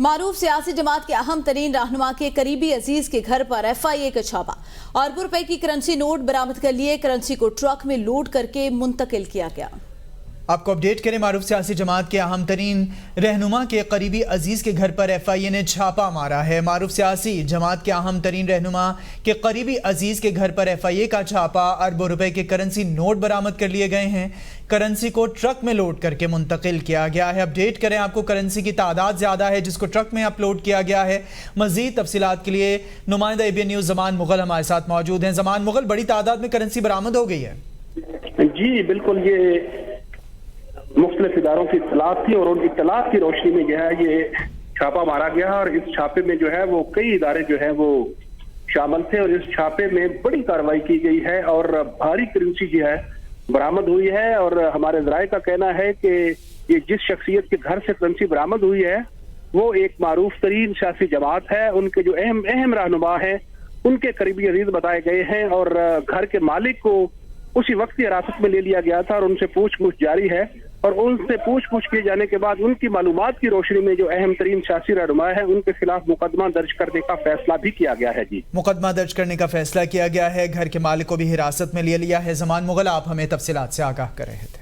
मारूफ सियासी जमात के अहम तरीन रहनुमा के करीबी अजीज के घर पर FIA का छापा। अरबों रुपए की करेंसी नोट बरामद कर लिए, करेंसी को ट्रक में लोड करके मुंतकिल किया गया। आपको अपडेट करें, मारूफ सियासी जमात के अहम तरीन रहनुमा के करीबी अजीज के घर पर FIA ने छापा मारा है। मारूफ सियासी जमात के अहम तरीन रहनुमा के करीबी अजीज के घर पर FIA का छापा। अरबों रुपए के करेंसी नोट बरामद कर लिए गए हैं, करेंसी को ट्रक में लोड करके मुंतकिल किया गया है। अपडेट करें आपको, करेंसी की तादाद ज्यादा है जिसको ट्रक में अपलोड किया गया है। मजीद तफसीलात के लिए नुमाइंदा ABN न्यूज़ जमान मुगल हमारे साथ मौजूद हैं। जमान मुगल, बड़ी तादाद में करेंसी बरामद हो गई है। जी बिल्कुल, ये मुख्तलिफ इदारों की इत्तलात थी और उन इत्तलात की रोशनी में जो है ये छापा मारा गया और इस छापे में जो है वो कई इदारे जो है वो शामिल थे और इस छापे में बड़ी कार्रवाई की गई है और भारी करेंसी जो है बरामद हुई है। और हमारे ज़राए का कहना है कि ये जिस शख्सियत के घर से करेंसी बरामद हुई है वो एक मारूफ तरीन सियासी जमात है। उनके जो अहम रहनुमा है उनके करीबी अजीज बताए गए हैं और घर के मालिक को उसी वक्त की हिरासत में ले लिया गया था और उनसे पूछताछ जारी है। और उनसे पूछ किए जाने के बाद उनकी मालूमात की रोशनी में जो अहम तरीन सियासी रहनुमा है उनके खिलाफ मुकदमा दर्ज करने का फैसला भी किया गया है। जी, मुकदमा दर्ज करने का फैसला किया गया है। घर के मालिक को भी हिरासत में ले लिया है। जमान मुगल, आप हमें तफसीलात से आगाह कर रहे थे।